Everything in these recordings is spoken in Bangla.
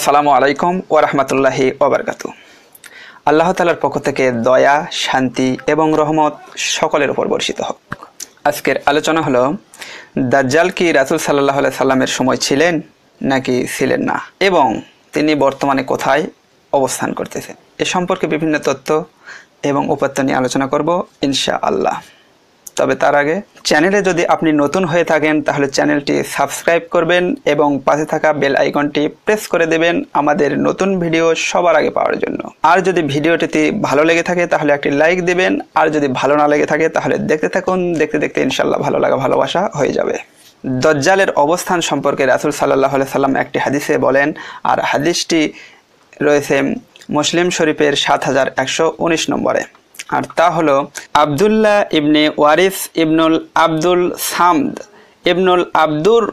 আসসালামু আলাইকুম ওয়া রাহমাতুল্লাহি ওয়া বারাকাতুহু। আল্লাহ তাআলার পক্ষ থেকে দয়া, শান্তি এবং রহমত সকলের উপর বর্ষিত হোক। আজকের আলোচনা হলো দাজ্জাল কি রাসূল সাল্লাল্লাহু আলাইহি সাল্লামের সময় ছিলেন নাকি ছিলেন না, এবং তিনি বর্তমানে কোথায় অবস্থান করতেছেন। এ সম্পর্কে বিভিন্ন তথ্য এবং উপাত্ত নিয়ে আলোচনা করব ইনশাআল্লাহ। তবে তার আগে চ্যানেলে যদি আপনি নতুন হয়ে থাকেন তাহলে চ্যানেলটি সাবস্ক্রাইব করবেন এবং পাশে থাকা বেল আইকনটি প্রেস করে দেবেন আমাদের নতুন ভিডিও সবার আগে পাওয়ার জন্য। আর যদি ভিডিওটিতে ভালো লেগে থাকে তাহলে একটি লাইক দিবেন, আর যদি ভালো না লেগে থাকে তাহলে দেখতে থাকুন, দেখতে দেখতে ইনশাআল্লাহ ভালো লাগা ভালোবাসা হয়ে যাবে। দাজ্জালের অবস্থান সম্পর্কে রাসূল সাল্লাল্লাহু আলাইহি সাল্লাম একটি হাদিসে বলেন, আর হাদিসটি রয়েছে মুসলিম শরীফের 7119 নম্বরে। আর তা হলো আবদুল্লাহ ইবনে ওয়ারিস ইবনুল আব্দুল সামদ ইবনুল আব্দুর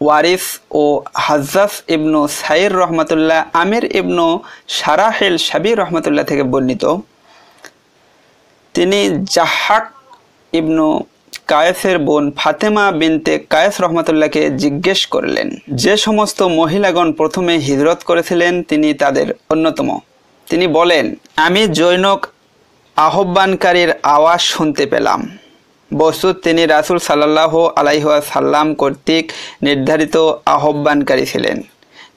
ওয়ারিস ও হাজ্জাস ইবনু সাইর রহমতুল্লাহ আমির ইবনু সারাহেল সাবির রহমতুল্লাহ থেকে বর্ণিত। তিনি জাহাক ইবনু কায়েসের বোন ফাতেমা বিনতে কায়েস রহমতুল্লাহকে জিজ্ঞেস করলেন, যে সমস্ত মহিলাগণ প্রথমে হিজরত করেছিলেন তিনি তাদের অন্যতম। তিনি বলেন, আমি জৈনক আহ্বানকারীর আওয়াজ শুনতে পেলাম। বস্তুত তিনি রাসূল সাল্লাল্লাহু আলাইহি ওয়াসাল্লাম কর্তৃক নির্ধারিত আহ্বানকারী ছিলেন।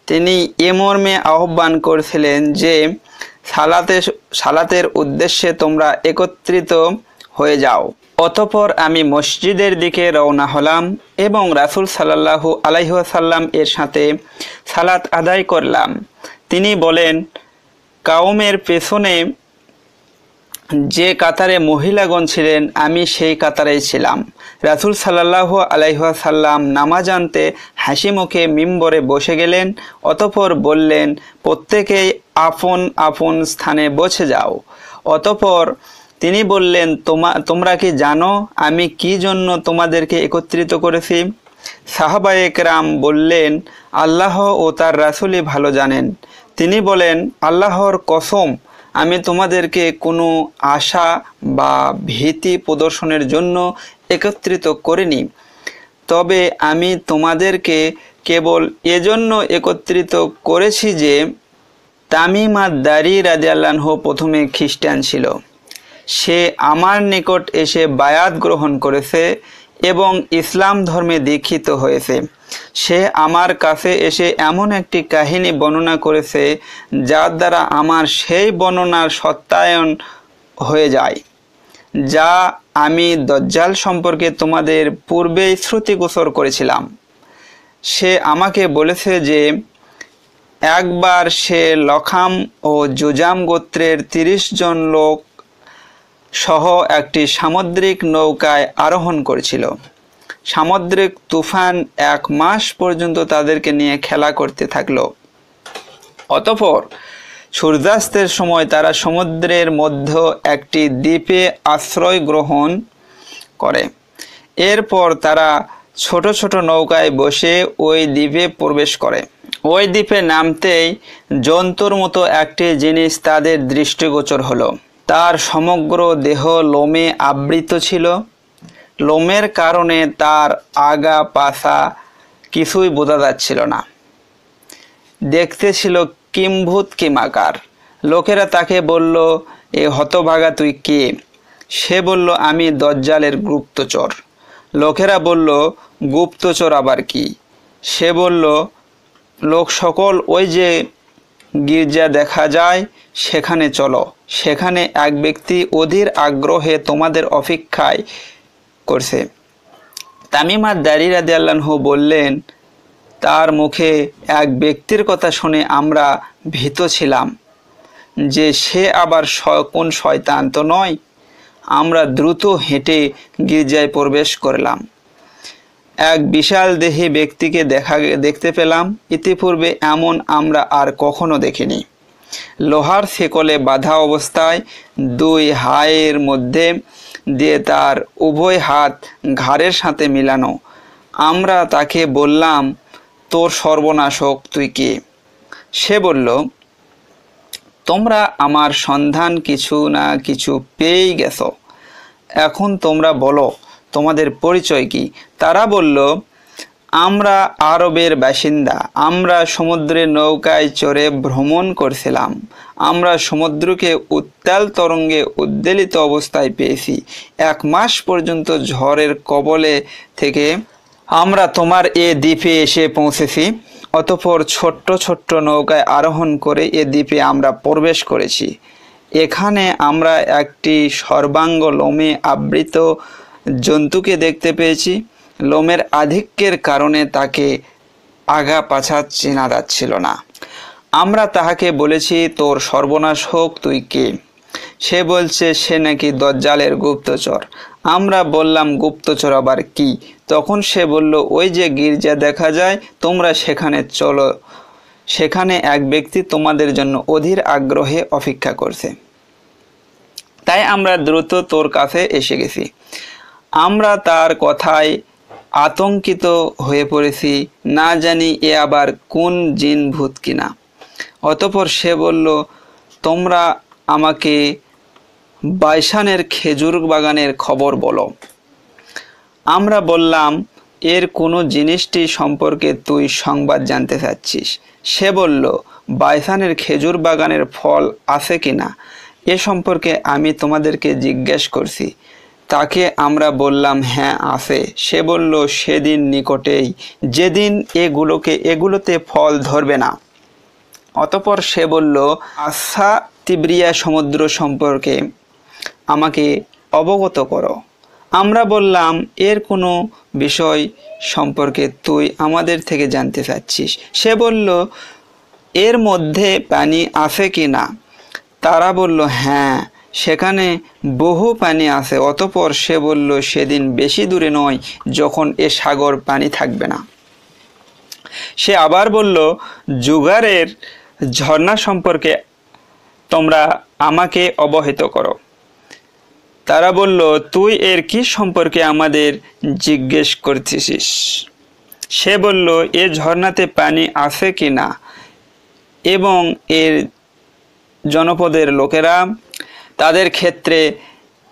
তিনি এ মর্মে আহ্বান করেছিলেন যে সালাতের উদ্দেশ্যে তোমরা একত্রিত হয়ে যাও। অতঃপর আমি মসজিদের দিকে রওনা হলাম এবং রাসূল সাল্লাল্লাহু আলাইহি ওয়াসাল্লাম এর সাথে সালাত আদায় করলাম। তিনি বলেন, কাওমের পেছনে যে কাতারে মহিলাগণ ছিলেন আমি সেই কাতারেই ছিলাম। রাসূল সাল্লাল্লাহু আলাইহি ওয়াসাল্লাম নামাজ আনতে হাসি মুখে মিম্বরে বসে গেলেন। অতঃপর বললেন, প্রত্যেকেই আপন আপন স্থানে বসে যাও। অতঃপর তিনি বললেন, তোমরা কি জানো আমি কি জন্য তোমাদেরকে একত্রিত করেছি? সাহাবায়ে কেরাম বললেন, আল্লাহ ও তার রাসূলই ভালো জানেন। তিনি বলেন, আল্লাহর কসম, আমি তোমাদেরকে কোনো আশা বা ভীতি প্রদর্শনের জন্য একত্রিত করিনি, তবে আমি তোমাদেরকে কেবল এজন্য একত্রিত করেছি যে তামিম আদ-দারি রাদিয়াল্লাহু আনহু প্রথমে খ্রিস্টান ছিল। সে আমার নিকট এসে বায়াত গ্রহণ করেছে এবং ইসলাম ধর্মে দীক্ষিত হয়েছে। সে আমার কাছে এসে এমন একটি কাহিনী বর্ণনা করেছে যার দ্বারা আমার সেই বর্ণনার সত্যায়ন হয়ে যায়, যা আমি দাজ্জাল সম্পর্কে তোমাদের পূর্বেই শ্রুতিগোচর করেছিলাম। সে আমাকে বলেছে যে একবার সে লখাম ও জুজাম গোত্রের 30 জন লোক সহ একটি সামুদ্রিক নৌকায় আরোহণ করেছিল। সামুদ্রিক তুফান 1 মাস পর্যন্ত তাদেরকে নিয়ে খেলা করতে থাকলো। অতঃপর সূর্যাস্তের সময় তারা সমুদ্রের মধ্যে একটি দ্বীপে আশ্রয় গ্রহণ করে। এরপর তারা ছোট ছোট নৌকায় বসে ওই দ্বীপে প্রবেশ করে। ওই দ্বীপে নামতেই জন্তুর মতো একটি জিনিস তাদের দৃষ্টিগোচর হলো। তার সমগ্র দেহ লোমে আবৃত ছিল। লোমের কারণে তার আগা পাছা কিছুই বোঝা যাচ্ছিল না। দেখতে ছিল কিম্ভূত কিমাকার। লোকেরা তাকে বলল, এ হতভাগা তুই কে? সে বলল, আমি দাজ্জালের গুপ্তচর। লোকেরা বলল, গুপ্তচর আবার কি? সে বলল, লোক সকল ওই যে গির্জা দেখা যায় সেখানে চলো। সেখানে এক ব্যক্তি অধীর আগ্রহে তোমাদের অপেক্ষায় করছে। তামিম আদ-দারি রাদিয়াল্লাহু আনহু বললেন, তার মুখে এক ব্যক্তির কথা শুনে আমরা ভীত ছিলাম যে সে আবার কোন শয়তান তো নয়। আমরা দ্রুত হেঁটে গির্জায় প্রবেশ করলাম। এক বিশাল দেহী ব্যক্তিকে দেখতে পেলাম। ইতিপূর্বে এমন আমরা আর কখনো দেখিনি। লোহার শেকলে বাঁধা অবস্থায় 2 হায়ের মধ্যে দিয়ে তার উভয় হাত ঘাড়ের সাথে মিলানো। আমরা তাকে বললাম, তোর সর্বনাশ হোক, তুই কে? সে বলল, তোমরা আমার সন্ধান কিছু না কিছু পেয়েই গেছো। এখন তোমরা বলো তোমাদের পরিচয় কি? তারা বলল, আমরা আরবের বাসিন্দা, আমরা সমুদ্রের নৌকায় চড়ে ভ্রমণ করছিলাম, আমরা সমুদ্রকে উত্তাল তরঙ্গে উদ্বেলিত অবস্থায় পেয়েছি। 1 মাস পর্যন্ত ঝড়ের কবলে থেকে আমরা তোমার এ দ্বীপে এসে পৌঁছেছি। অতঃপর ছোট্ট ছোট্ট নৌকায় আরোহণ করে এ দ্বীপে আমরা প্রবেশ করেছি। এখানে আমরা একটি সর্বাঙ্গ লোমে আবৃত জন্তুকে দেখতে পেয়েছি। লোমের আধিক্যের কারণে তাকে আগা পাছা চেনা যাচ্ছিল না। আমরা তাহাকে বলেছি, তোর সর্বনাশ হোক, তুই কে? সে বলছে সে নাকি দজ্জালের গুপ্তচর। আমরা বললাম, গুপ্তচর আবার কি? তখন সে বলল, ওই যে গির্জা দেখা যায়, তোমরা সেখানে চলো, সেখানে এক ব্যক্তি তোমাদের জন্য অধীর আগ্রহে অপেক্ষা করছে। তাই আমরা দ্রুত তোর কাছে এসে গেছি। আমরা তার কথায় আতঙ্কিত হয়ে পড়েছি, না জানি এ আবার কোন জিন ভূত কিনা। অতঃপর সে বলল, তোমরা আমাকে বাইসানের খেজুর বাগানের খবর বলো। আমরা বললাম, এর কোনো জিনিসটি সম্পর্কে তুই সংবাদ জানতে চাচ্ছিস? সে বলল, বাইসানের খেজুর বাগানের ফল আছে কিনা এ সম্পর্কে আমি তোমাদেরকে জিজ্ঞেস করছি। তাকে আমরা বললাম, হ্যাঁ আছে। সে বলল, সেদিন নিকটেই যেদিন এগুলোতে ফল ধরবে না। অতঃপর সে বলল, আচ্ছা, তিব্রিয়া সমুদ্র সম্পর্কে আমাকে অবগত করো। আমরা বললাম, এর কোনো বিষয় সম্পর্কে তুই আমাদের থেকে জানতে চাচ্ছিস? সে বলল, এর মধ্যে পানি আছে কি না? তারা বলল, হ্যাঁ, সেখানে বহু পানি আছে। অতঃপর সে বলল, সেদিন বেশি দূরে নয় যখন এ সাগর পানি থাকবে না। সে আবার বলল, জুগারের ঝর্ণা সম্পর্কে তোমরা আমাকে অবহিত করো। তারা বলল, তুই এর কি সম্পর্কে আমাদের জিজ্ঞেস করতেছিস? সে বলল, এ ঝর্ণাতে পানি আছে কি না এবং এর জনপদের লোকেরা তাদের ক্ষেত্রে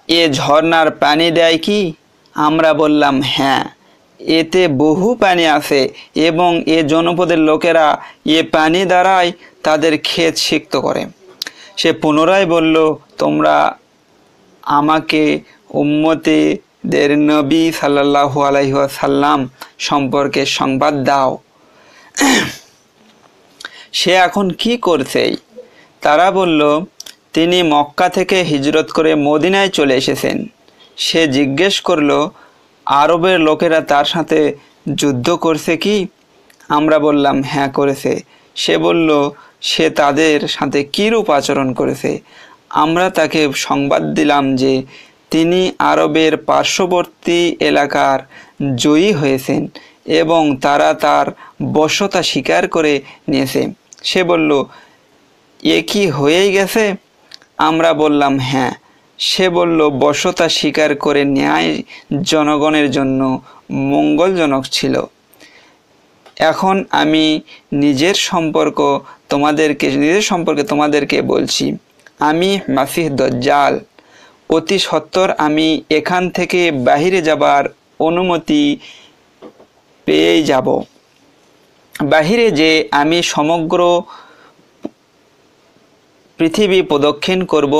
এ ঝর্ণার পানি দেয় কি? আমরা বললাম, হ্যাঁ, এতে বহু পানি আছে এবং এ জনপদের লোকেরা এ পানি দ্বারাই তাদের ক্ষেত সিক্ত করে। সে পুনরায় বলল, তোমরা আমাকে উম্মতেদের নবী সাল্লাল্লাহু আলাইহি ওয়াসাল্লাম সম্পর্কে সংবাদ দাও। সে এখন কি করছে? তারা বলল, তিনি মক্কা থেকে হিজরত করে মদিনায় চলে এসেছেন। সে জিজ্ঞেস করল, আরবের লোকেরা তার সাথে যুদ্ধ করছে কি? আমরা বললাম, হ্যাঁ করেছে। সে বলল, সে তাদের সাথে কীরূপ আচরণ করেছে? আমরা তাকে সংবাদ দিলাম যে তিনি আরবের পার্শ্ববর্তী এলাকার জয়ী হয়েছেন এবং তারা তার বশ্যতা স্বীকার করে নিয়েছে। সে বলল, এ কি হয়েই গেছে? আমরা বললাম, হ্যাঁ। সে বলল, বশ্যতা স্বীকার করে ন্যায় জনগণের জন্য মঙ্গলজনক ছিল। এখন আমি নিজের সম্পর্কে তোমাদেরকে বলছি। আমি মাসিহ দজ্জাল। অতি সত্বর আমি এখান থেকে বাহিরে যাবার অনুমতি পেয়ে যাব। বাহিরে যে আমি সমগ্র পৃথিবী প্রদক্ষিণ করব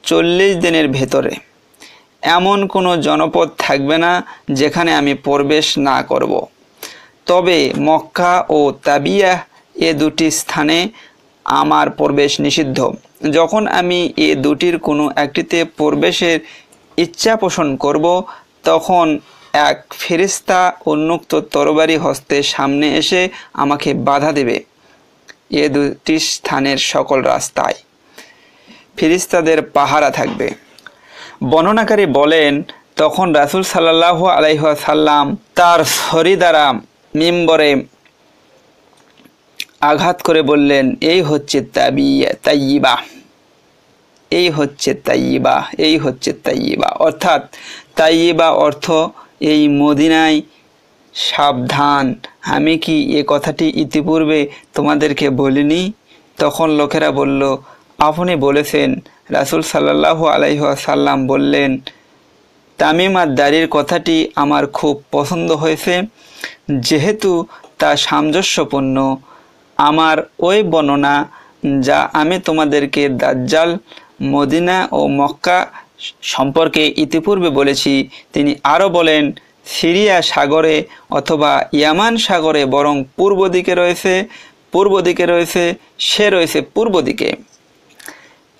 40 দিনের ভেতরে। এমন কোনো জনপদ থাকবে না যেখানে আমি প্রবেশ না করব। তবে মক্কা ও তাবিয়াহ এ দুটি স্থানে আমার প্রবেশ নিষিদ্ধ। যখন আমি এ দুটির কোনো একটিতে প্রবেশের ইচ্ছা পোষণ করব, তখন এক ফেরেশতা উন্মুক্ত তরবারি হস্তে সামনে এসে আমাকে বাধা দেবে। এ দুটি স্থানের সকল রাস্তায় ফেরেশতাদের পাহারা থাকবে। বর্ণনাকারী বলেন, তখন রাসুল সাল্লাল্লাহু আলাইহি ওয়াসাল্লাম তার ছড়ি দ্বারা মিম্বরে আঘাত করে বললেন, এই হচ্ছে তাইয়্যিবা, এই হচ্ছে তাইয়্যিবা, এই হচ্ছে তাইয়্যিবা। অর্থাৎ তাইয়্যিবা অর্থ এই মদিনায় সাবধান। আমি কি এ কথাটি ইতিপূর্বে তোমাদেরকে বলিনি? তখন লোকেরা বলল, আপনি বলেছেন। রাসুল সাল্লাল্লাহু আলাইহি ওয়াসাল্লাম বললেন, তামিম আর দাড়ির কথাটি আমার খুব পছন্দ হয়েছে। যেহেতু তা সামঞ্জস্যপূর্ণ আমার ওই বর্ণনা যা আমি তোমাদেরকে দাজ্জাল, মদিনা ও মক্কা সম্পর্কে ইতিপূর্বে বলেছি। তিনি আরও বলেন, সিরিয়া সাগরে অথবা ইয়ামান সাগরে বরং পূর্ব দিকে রয়েছে, সে রয়েছে পূর্ব দিকে।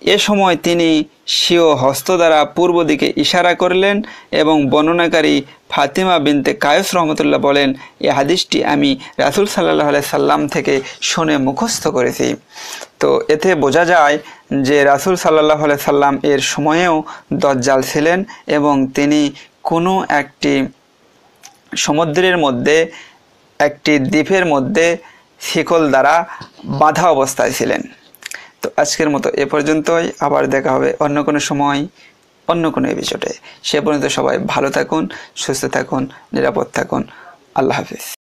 এ সময় তিনি স্বীয় হস্ত দ্বারা পূর্ব দিকে ইশারা করলেন এবং বর্ণনাকারী ফাতিমা বিনতে কায়েস রহমতুল্লাহ বলেন, এই হাদিসটি আমি রাসূল সাল্লাল্লাহু আলাইহি সাল্লাম থেকে শুনে মুখস্থ করেছি। তো এতে বোঝা যায় যে রাসূল সাল্লাল্লাহু আলাইহি সাল্লাম এর সময়েও দাজ্জাল ছিলেন এবং তিনি কোনো একটি সমুদ্রের মধ্যে, একটি দ্বীপের মধ্যে শিকল দ্বারা বাঁধা অবস্থায় ছিলেন। তো আজকের মতো এ পর্যন্তই। আবার দেখা হবে অন্য কোনো সময়, অন্য কোনো এপিসোডে। সে পর্যন্ত সবাই ভালো থাকুন, সুস্থ থাকুন, নিরাপদ থাকুন। আল্লাহ হাফিজ।